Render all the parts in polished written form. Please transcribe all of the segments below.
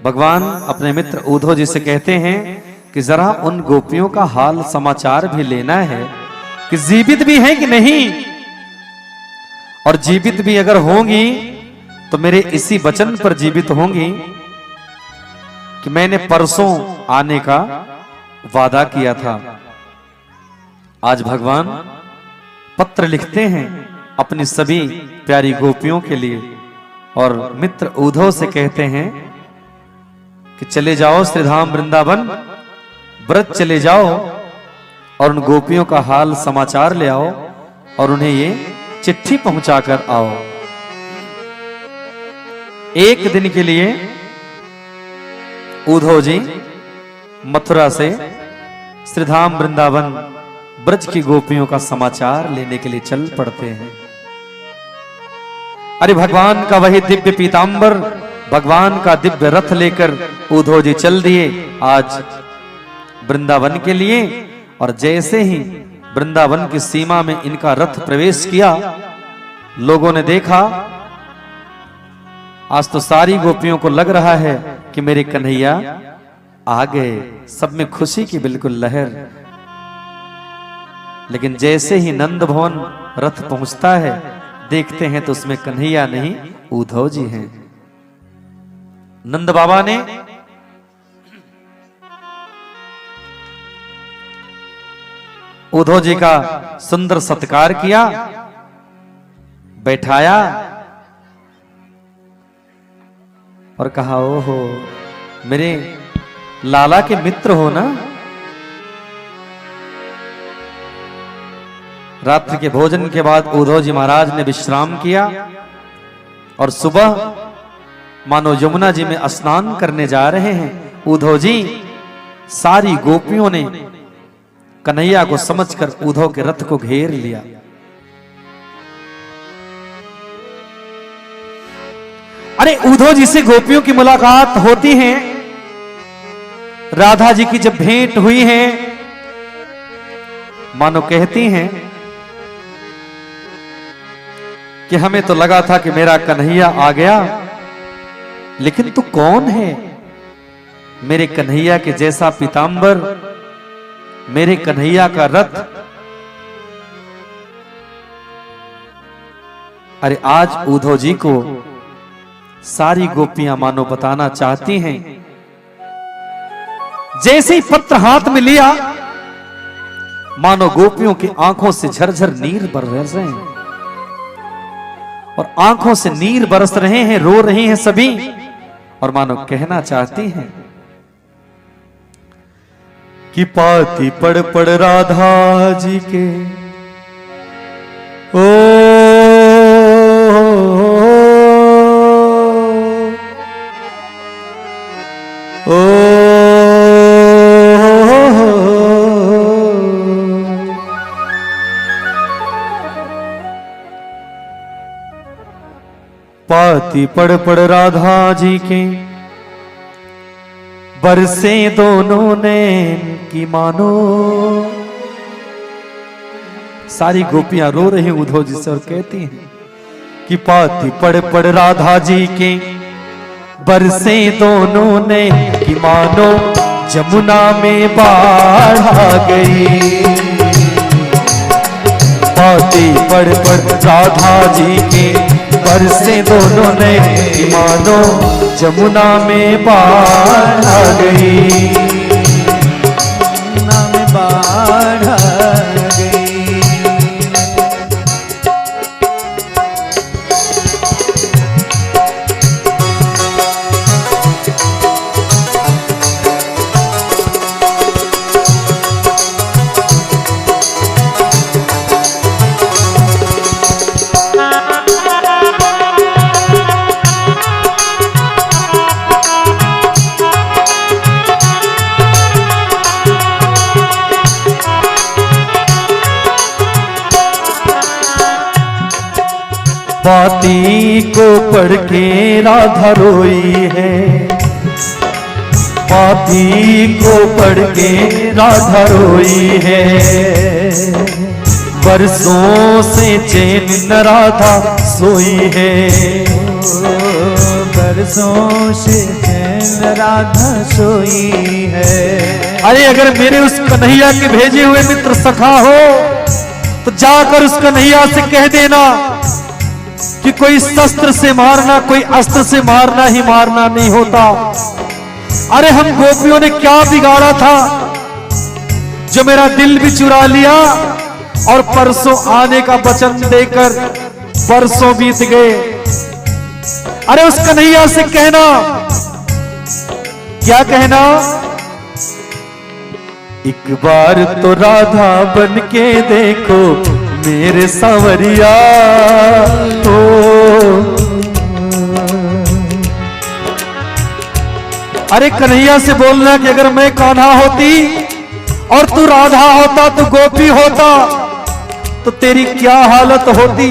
भगवान अपने मित्र उद्धव जी से कहते हैं कि जरा उन गोपियों का हाल समाचार भी लेना है कि जीवित भी हैं कि नहीं, और जीवित भी अगर होंगी तो मेरे इसी वचन पर जीवित होंगी कि मैंने परसों आने का वादा किया था। आज भगवान पत्र लिखते हैं अपनी सभी प्यारी गोपियों के लिए और मित्र उद्धव से कहते हैं कि चले जाओ श्रीधाम वृंदावन, व्रत चले जाओ और उन गोपियों का हाल समाचार ले आओ और उन्हें ये चिट्ठी पहुंचाकर आओ। एक दिन के लिए उद्धव जी मथुरा से श्रीधाम वृंदावन ब्रज की गोपियों का समाचार लेने के लिए चल पड़ते हैं। अरे भगवान का वही दिव्य पीतांबर, भगवान का दिव्य रथ लेकर उद्धव जी चल दिए आज वृंदावन के लिए। और जैसे ही वृंदावन की सीमा में इनका रथ प्रवेश किया, लोगों ने देखा आज तो सारी गोपियों को लग रहा है कि मेरे कन्हैया आ गए, सब में खुशी की बिल्कुल लहर। लेकिन जैसे ही नंद भवन रथ पहुंचता है, देखते हैं तो उसमें कन्हैया नहीं उद्धव जी हैं। नंद बाबा ने उद्धव जी का सुंदर सत्कार किया, बैठाया और कहा, ओहो मेरे लाला के मित्र हो ना। रात्रि के भोजन के बाद उद्धव जी महाराज ने विश्राम किया और सुबह मानो यमुना जी में स्नान करने जा रहे हैं। उद्धव जी, सारी गोपियों ने कन्हैया को समझकर उद्धव के रथ को घेर लिया। अरे उद्धव जी से गोपियों की मुलाकात होती है, राधा जी की जब भेंट हुई है, मानो कहती हैं कि हमें तो लगा था कि मेरा कन्हैया आ गया, लेकिन तू कौन है? मेरे कन्हैया के जैसा पीतांबर, मेरे कन्हैया का रथ। अरे आज उद्धव जी को सारी गोपियां मानो बताना चाहती हैं। जैसे ही पत्र हाथ में लिया, मानो गोपियों की आंखों से झरझर नीर बरस रहे हैं और आंखों से नीर बरस रहे हैं, रो रही हैं सभी और मानो कहना चाहती हैं कि पाती पड़ पड़ राधा जी के ओ पाती पड़ पड़ राधा जी के बरसे दोनों नैन की मानो। सारी गोपियां रो रही उद्धव जी से और कहती हैं कि पाती पड़ पड़ राधा जी के बरसे दोनों नैन की मानो, जमुना में बाढ़ आ गई। पाती पड़ पड़ राधा जी के बरसे दोनों नैन की मानो, जमुना में बाढ़ आ गई। जमुना में बाढ़ आ गई। पाती को पढ़ के राधा रोई है, पाती को पढ़ के राधा रोई है। बरसों से चैन न राधा सोई है, बरसों से चैन राधा सोई है। अरे अगर मेरे उस कन्हैया के भेजे हुए मित्र सखा हो तो जाकर उस कन्हैया से कह देना कि कोई शस्त्र से मारना, कोई अस्त्र से मारना ही मारना नहीं होता। अरे हम गोपियों ने क्या बिगाड़ा था जो मेरा दिल भी चुरा लिया, और परसों आने का वचन देकर परसों बीत गए। अरे उस कन्हैया से कहना, क्या कहना, एक बार तो राधा बन के देखो मेरे सांवरिया हो। अरे कन्हैया से बोलना कि अगर मैं कान्हा होती और तू राधा होता, तो गोपी होता, तो तेरी क्या हालत होती।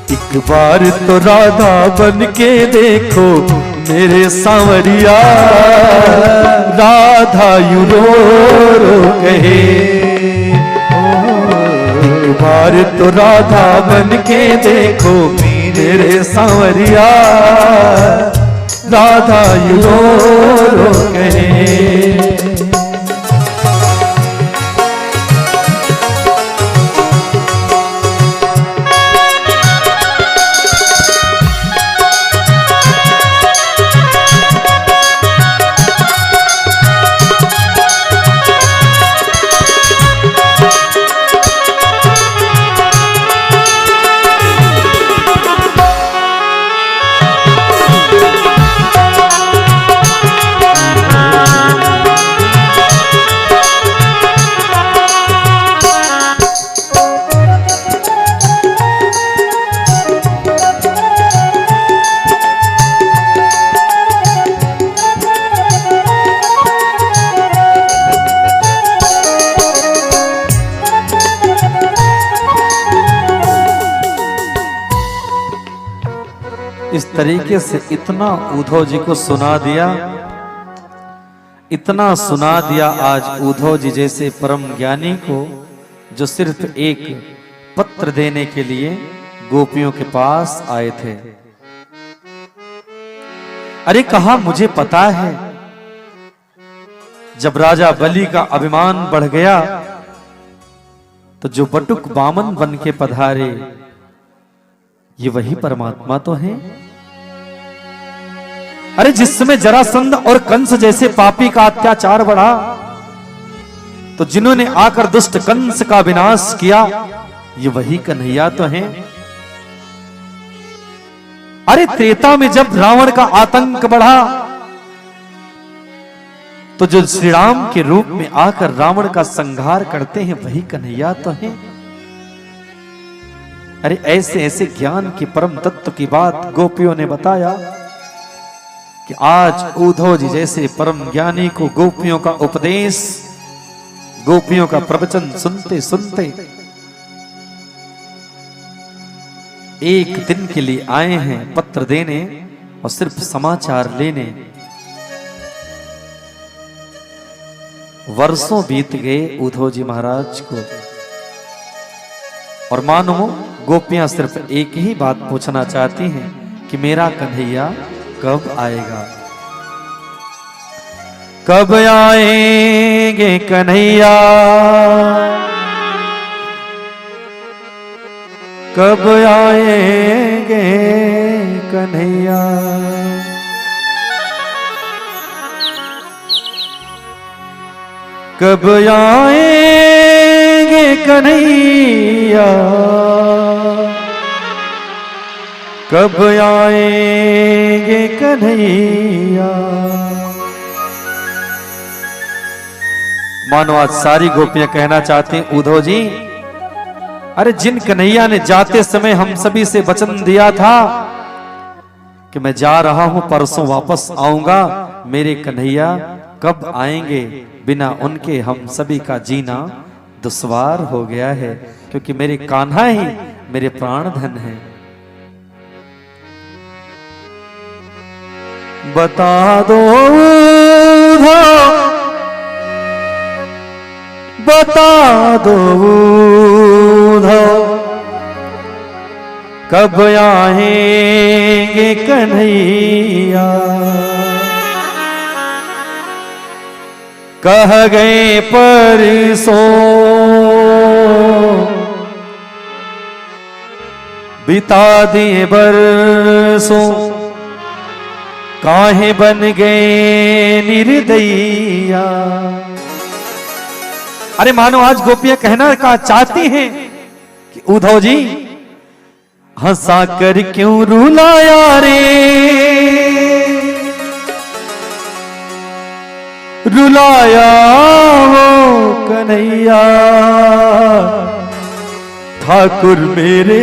एक बार तो राधा बन के देखो मेरे सांवरिया, राधा यू रो रो कहे। एक बार तो राधा बन के देखो मेरे सांवरिया, राधा यू रो रो कहे। इस तरीके से इतना उद्धव जी को सुना दिया, इतना सुना दिया आज उद्धव जी जैसे परम ज्ञानी को, जो सिर्फ एक पत्र देने के लिए गोपियों के पास आए थे। अरे कहा मुझे पता है, जब राजा बलि का अभिमान बढ़ गया तो जो बटुक बामन बन के पधारे, ये वही परमात्मा तो है। अरे जिस समय जरासंध और कंस जैसे पापी का अत्याचार बढ़ा, तो जिन्होंने आकर दुष्ट कंस का विनाश किया, ये वही कन्हैया तो हैं। अरे त्रेता में जब रावण का आतंक बढ़ा, तो जो श्री राम के रूप में आकर रावण का संहार करते हैं, वही कन्हैया तो हैं। अरे ऐसे ऐसे ज्ञान के परम तत्व की बात गोपियों ने बताया कि आज उद्धव जी जैसे परम ज्ञानी को गोपियों का उपदेश, गोपियों का प्रवचन सुनते सुनते एक दिन के लिए आए हैं पत्र देने और सिर्फ समाचार लेने। वर्षों बीत गए उद्धव जी महाराज को, और मानो गोपियां सिर्फ एक ही बात पूछना चाहती हैं कि मेरा कन्हैया कब आएगा, कब आएंगे कन्हैया, कब आएंगे कन्हैया। कब आएंगे कन्हैया, कब आएंगे कन्हैया। मानो आज सारी गोपियां कहना चाहती हैं, उद्धव जी, अरे जिन कन्हैया ने जाते समय हम सभी से वचन दिया था कि मैं जा रहा हूं, परसों वापस आऊंगा, मेरे कन्हैया कब आएंगे? बिना उनके हम सभी का जीना दुश्वार हो गया है, क्योंकि मेरे कान्हा ही मेरे प्राण धन है। बता दो बता दो कब आएंगे कन्हैया। कह गए परसों बिता दिए बरसों काहे बन गए निर्दयिया। अरे मानो आज गोपियां कहना का चाहती हैं कि उद्धव जी हंसा कर क्यों रुलाया रे, रुलाया वो कन्हैया ठाकुर मेरे,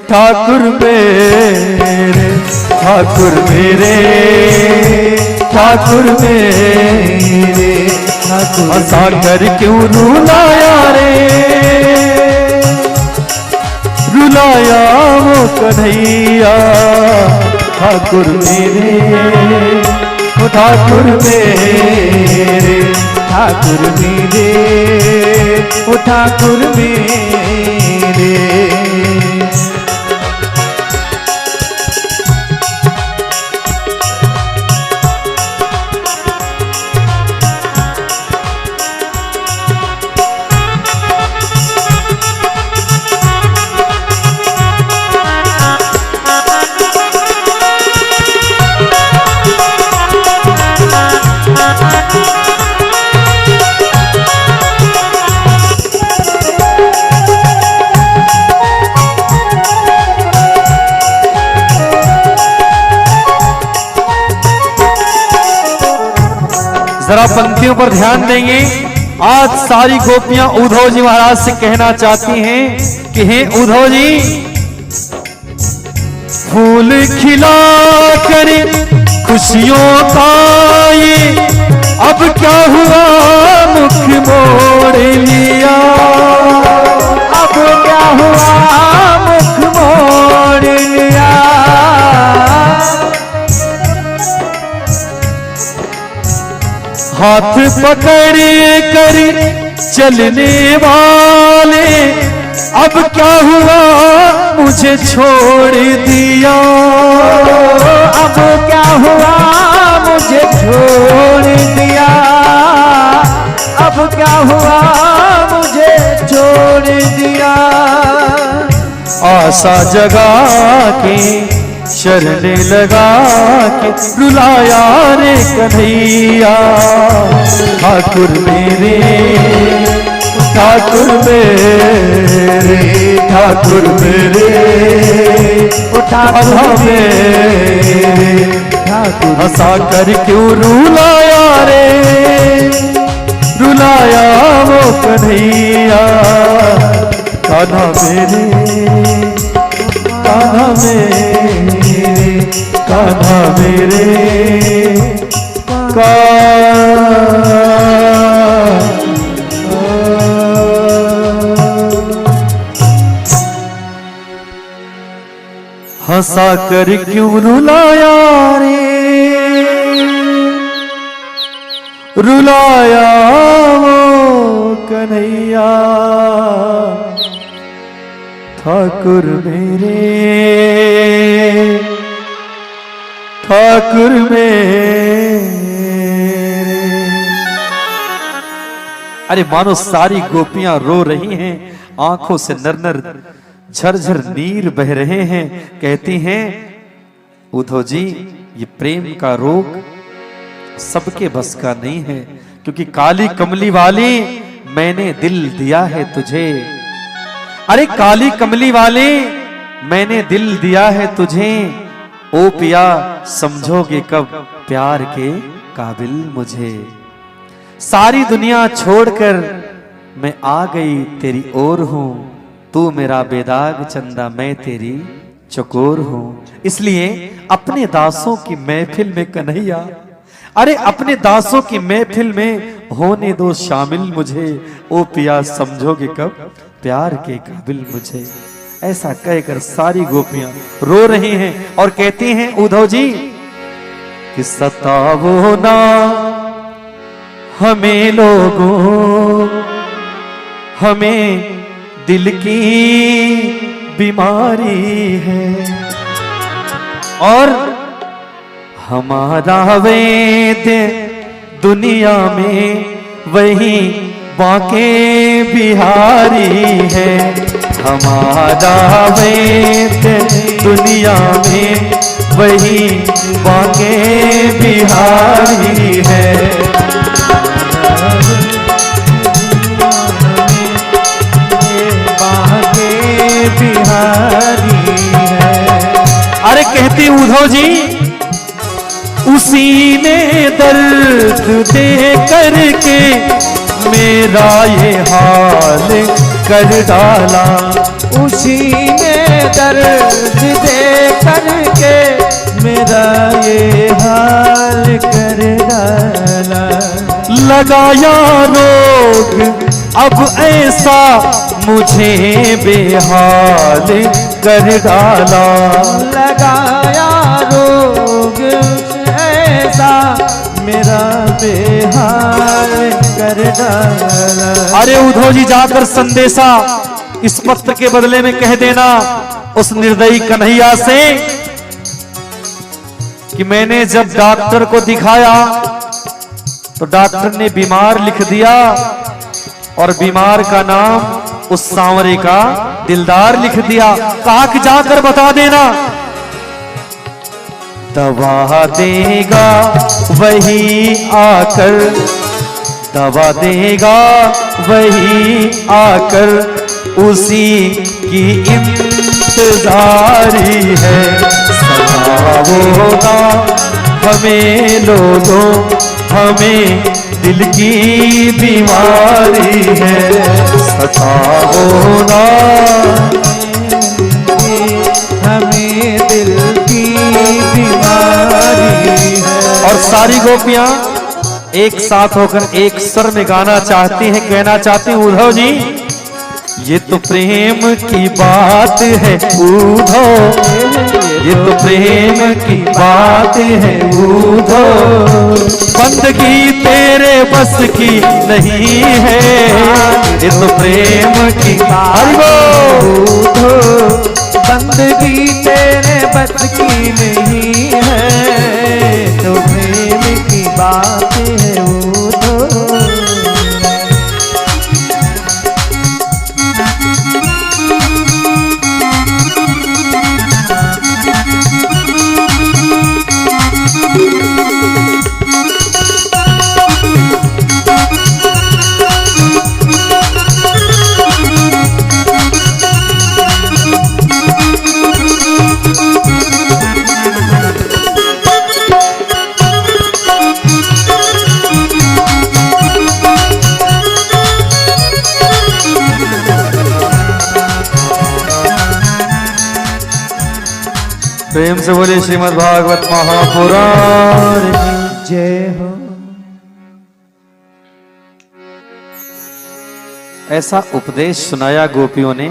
ठाकुर मेरे, ठाकुर मेरे, ठाकुर मेरे, हंसा कर क्यों रुलाया रे, रुलाया वो कन्हैया ठाकुर मेरे, ठाकुर मेरे, ठाकुर मेरे, ओ ठाकुर मेरे। जरा पंक्तियों पर ध्यान देंगे। आज सारी गोपियां उद्धव जी महाराज से कहना चाहती हैं कि हे उद्धव जी, फूल खिला कर खुशियों का ये अब क्या हुआ मुख मोड़ लिया, अब क्या हुआ मुख मोड़ लिया, हाथ पकड़ कर चलने वाले अब क्या हुआ मुझे छोड़ दिया, अब क्या हुआ मुझे छोड़ दिया, अब क्या हुआ मुझे छोड़ दिया। आशा जगा के शरण लगा के रुलाया रे कन्हैया ठाकुर मेरे, ठाकुर मेरे, ठाकुर मेरे, ठाकुर मेरे, हंसा कर क्यों रुलाया रे, रुलाया वो कन्हैया कान्हा मेरे, कान्हा मेरे, कान्हा मेरे, हंसा कर क्यों रुलाया रे, रुलाया वो कन्हैया ठाकुर मेरे, ठाकुर मेरे। अरे मानो सारी गोपियां रो रही हैं, आंखों से नर झरझर नीर बह रहे हैं। कहती हैं उद्धव जी ये प्रेम का रोग सबके बस का नहीं है, क्योंकि काली कमली वाली मैंने दिल दिया है तुझे। अरे काली कमली वाले मैंने दिल दिया है तुझे, ओ पिया समझोगे कब प्यार के काबिल मुझे। सारी दुनिया छोड़कर मैं आ गई तेरी ओर हूं, तू मेरा बेदाग चंदा मैं तेरी चकोर हूं। इसलिए अपने दासों की महफिल में कन्हैया, अरे अपने दासों की महफिल में होने दो शामिल मुझे, ओ पिया समझोगे कब प्यार के काबिल मुझे। ऐसा कहकर सारी गोपियां रो रही हैं और कहती हैं उद्धव जी कि सतावो ना हमें लोगों, हमें दिल की बीमारी है और हमारा वेद दुनिया में वही बांके बिहारी है। हमारा वैद्य दुनिया में वही बांके बिहारी है। बांके बिहारी है। अरे कहती उद्धव जी, उसी ने दर्द दे करके मेरा ये हाल कर डाला। उसी ने दर्द दे करके मेरा ये हाल कर डाला। लगाया रोग अब ऐसा मुझे बेहाल कर डाला। लगाया रोग ऐसा मेरा बेहाल कर डाला। अरे उद्धव जी, जाकर संदेशा इस पत्र के बदले में कह देना उस निर्दयी कन्हैया से कि मैंने जब डॉक्टर को दिखाया तो डॉक्टर ने बीमार लिख दिया और बीमार का नाम उस सांवरे का दिलदार लिख दिया। कहा कि जाकर बता देना, दवा देगा वही आकर, दवा देगा वही आकर, उसी की इंतजारी है। सताओगा हमें लोगों, हमें दिल की बीमारी है। सताओगा हमें दिल की बीमारी है। और सारी गोपियां एक साथ होकर एक स्वर में गाना चाहती हैं, कहना चाहती हैं, उद्धव जी ये तो प्रेम की बात है उद्धव, ये तो प्रेम की बात है उद्धव, बंदगी तेरे बस की नहीं है। ये तो प्रेम की बात है उद्धव, बंदगी तेरे बस की नहीं है। तो प्रेम की बात है उद्धव। प्रेम से बोले श्रीमद् भागवत महापुराण की जय हो। ऐसा उपदेश सुनाया गोपियों ने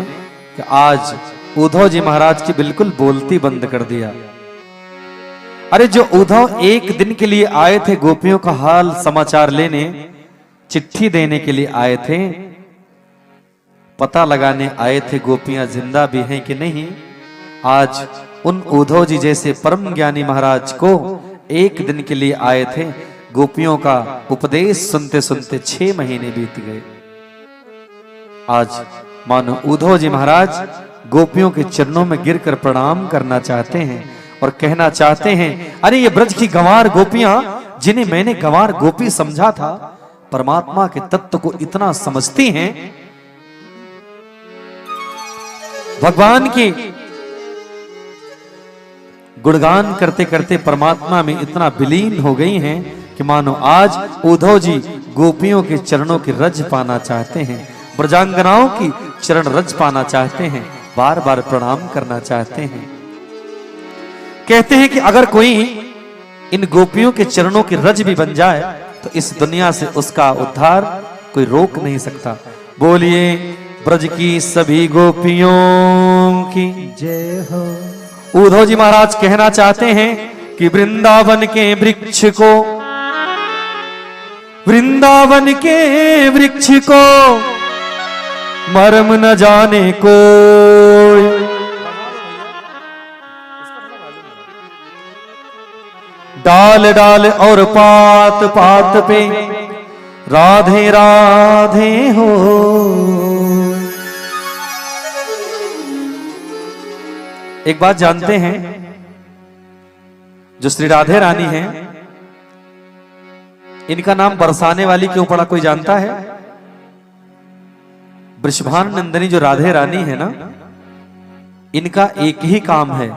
कि आज उद्धव जी महाराज की बिल्कुल बोलती बंद कर दिया। अरे जो उद्धव एक दिन के लिए आए थे गोपियों का हाल समाचार लेने, चिट्ठी देने के लिए आए थे, पता लगाने आए थे गोपियां जिंदा भी हैं कि नहीं, आज उन उद्धव जी जैसे परम ज्ञानी महाराज को एक दिन के लिए आए थे, गोपियों का उपदेश सुनते सुनते 6 महीने बीत गए। आज मानो उद्धव जी महाराज गोपियों के चरणों में गिरकर प्रणाम करना चाहते हैं और कहना चाहते हैं, अरे ये ब्रज की गंवार गोपियां जिन्हें मैंने गंवार गोपी समझा था, परमात्मा के तत्व को इतना समझती हैं, भगवान की गुणगान करते करते परमात्मा में इतना विलीन हो गई हैं कि मानो आज उद्धव जी गोपियों के चरणों की रज पाना चाहते हैं, ब्रजांगनाओं की चरण रज पाना चाहते हैं, बार बार प्रणाम करना चाहते हैं। कहते हैं कि अगर कोई इन गोपियों के चरणों की रज भी बन जाए तो इस दुनिया से उसका उद्धार कोई रोक नहीं सकता। बोलिए ब्रज की सभी गोपियों की जय हो। उद्धव जी महाराज कहना चाहते हैं कि वृंदावन के वृक्ष को, वृंदावन के वृक्ष को मर्म न जाने कोई, डाल डाल और पात पात पे राधे राधे हो। एक बात जानते हैं, जो श्री राधे रानी हैं, इनका नाम बरसाने वाली क्यों पड़ा, कोई जानता है? वृषभान नंदिनी जो राधे रानी है ना, इनका एक ही काम है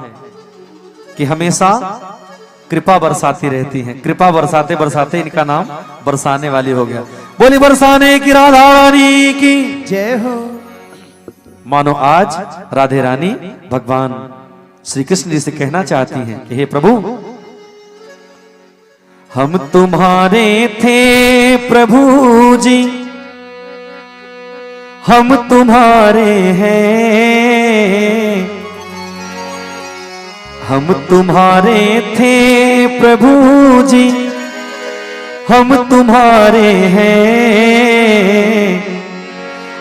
कि हमेशा कृपा बरसाती रहती हैं। कृपा बरसाते बरसाते इनका नाम बरसाने वाली हो गया। बोली बरसाने की राधा रानी की जय हो। मानो आज राधे रानी भगवान श्री कृष्ण जी से कहना चाहती हैं कि हे प्रभु, हम तुम्हारे थे प्रभु जी, हम तुम्हारे हैं, हम तुम्हारे थे प्रभु जी, हम तुम्हारे हैं,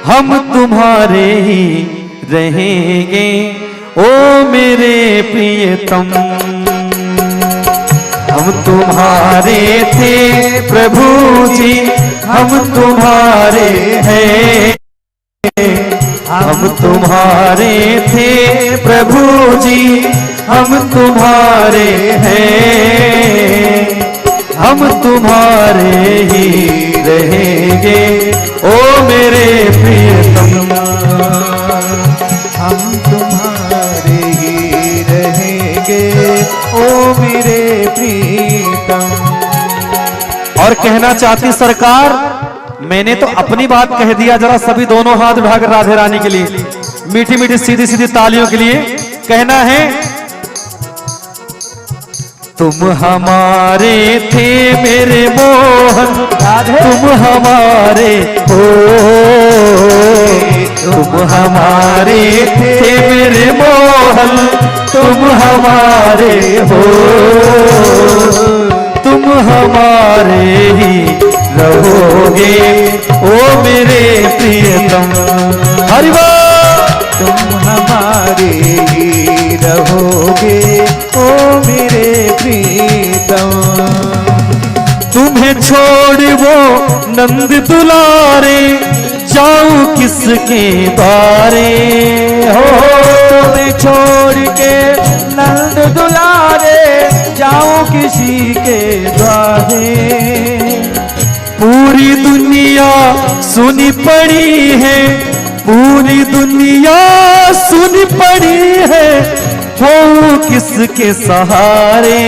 हम तुम्हारे ही रहेंगे ओ मेरे प्रियतम। हम तुम्हारे थे प्रभु जी, हम तुम्हारे हैं, हम तुम्हारे थे प्रभु जी, हम तुम्हारे हैं, हम तुम्हारे ही रहेंगे ओ मेरे प्रियतम। हम तुम्हारे ही रहेंगे ओ मेरे प्रीतम। और कहना चाहती सरकार, मैंने तो अपनी बात कह दिया, जरा सभी दोनों हाथ उठाकर राधे रानी के लिए मीठी मीठी सीधी सीधी तालियों के लिए कहना है, तुम हमारे थे मेरे मोहन, तुम हमारे हो, तुम हमारे थे मेरे मोहन, तुम हमारे हो, तुम हमारे ही रहोगे ओ मेरे प्रियतम। हरि बोल। तुम हमारे ही रहोगे ओ मेरे प्रीतम। तुम्हें छोड़ वो नंद दुलारे, जाऊं किसके बारे हो। तुम्हें छोड़ के नंद दुलारे, जाऊं किसी के द्वारे। पूरी दुनिया सुनी पड़ी है, पूरी दुनिया सुनी पड़ी है, हो किसके सहारे।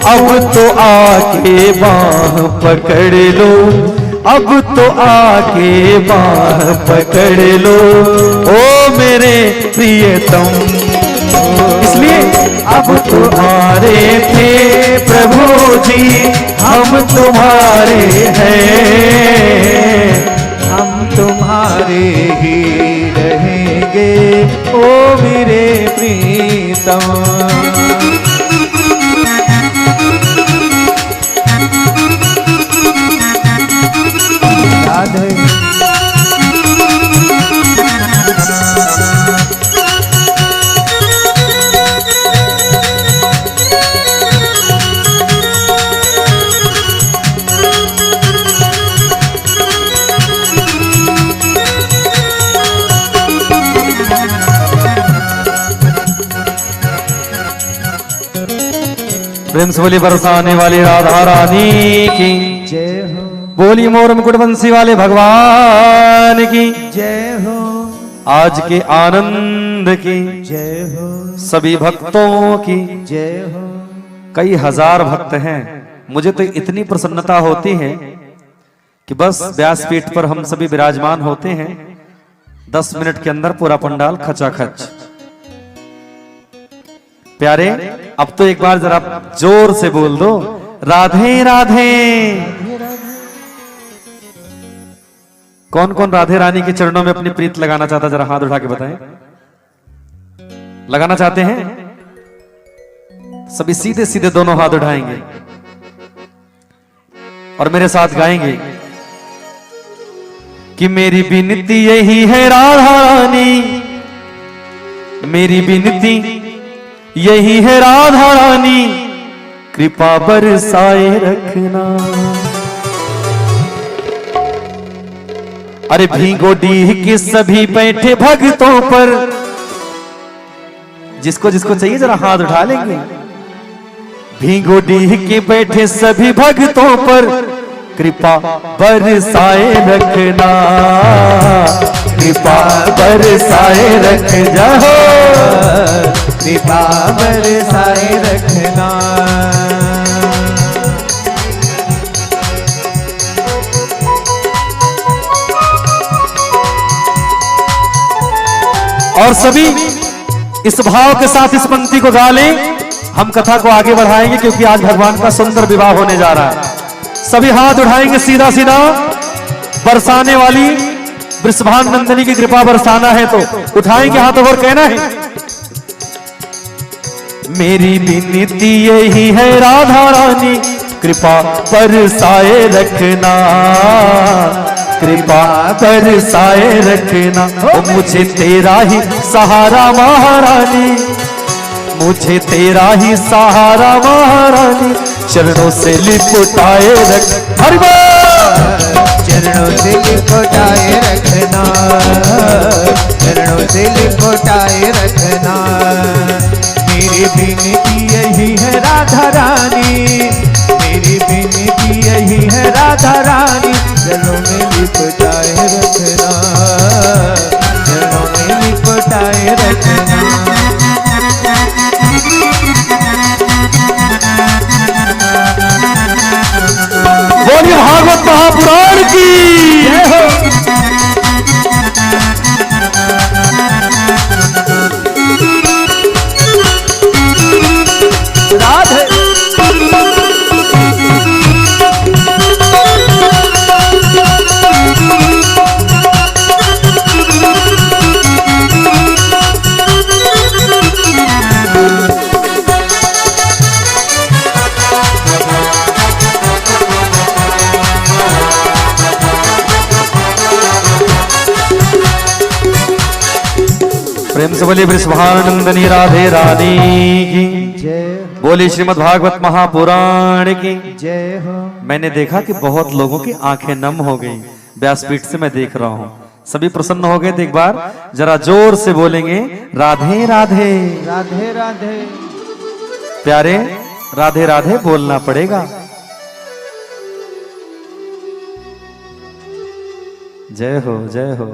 अब तो आके बाह पकड़ लो, अब तो आके बाह पकड़ लो ओ मेरे प्रियतम। इसलिए अब तुम्हारे थे प्रभु जी, हम तुम्हारे हैं, हम तुम्हारे ही रहेंगे ओ मेरे प्रीतम। राधे प्रेम से बोली बरसाने वाली राधा रानी की जय हो। बोली मोर मुकुट बंसी वाले भगवान की जय हो। आज के आनंद की जय हो। सभी भक्तों की जय हो। कई हजार भक्त हैं, मुझे तो इतनी प्रसन्नता होती है कि बस व्यासपीठ पर हम सभी विराजमान होते हैं, 10 मिनट के अंदर पूरा पंडाल खचाखच। प्यारे, अब तो एक बार जरा जोर से बोल दो, राधे राधे। कौन कौन राधे रानी के चरणों में अपनी प्रीत लगाना चाहता, जरा हाथ उठा के बताएं। लगाना चाहते हैं? सभी सीधे सीधे दोनों हाथ उठाएंगे और मेरे साथ गाएंगे कि मेरी विनती यही है राधा रानी, मेरी विनती यही है राधा रानी, कृपा बरसाए रखना। अरे भीगो डीह के सभी बैठे भक्तों पर, जिसको जिसको चाहिए जरा हाथ उठा लेंगे। भीगो डीह के बैठे सभी भक्तों पर कृपा बरसाए रखना, कृपा बरसाए रख जाओ, कृपा बरसाए रखना। और सभी इस भाव के साथ इस पंक्ति को गा लें। हम कथा को आगे बढ़ाएंगे क्योंकि आज भगवान का सुंदर विवाह होने जा रहा है। सभी हाथ उठाएंगे सीधा सीधा। बरसाने वाली वृषभान नंदिनी की कृपा बरसाना है तो उठाएंगे हाथों और कहना है, मेरी विनती यही है राधा रानी, कृपा बरसाए रखना, कृपा बरसाए रखना। ओ मुझे तेरा ही सहारा महारानी, मुझे तेरा ही सहारा महारानी, चरणों से लिपटाए रख। हरि बोल। चरणों से लिपटाए रखना, चरणों से लिपटाए रखना। मेरी विनती यही है राधा रानी, मेरी विनती यही है राधा रानी, चरणों में लिपटाए रखना, चरणों में लिपटाए रखना। बोलिए भागवत महापुराण की जय हो। राधे प्रेम से बोलिए वृषभान नंदिनी राधे रानी की जय हो, बोली श्रीमद् भागवत महापुराण की जय हो। मैंने देखा कि बहुत लोगों की आंखें नम हो गई, व्यासपीठ से मैं देख रहा हूँ। सभी प्रसन्न हो गए तो एक बार जरा जोर से बोलेंगे राधे राधे। राधे राधे प्यारे राधे राधे बोलना पड़ेगा। जय हो जय हो।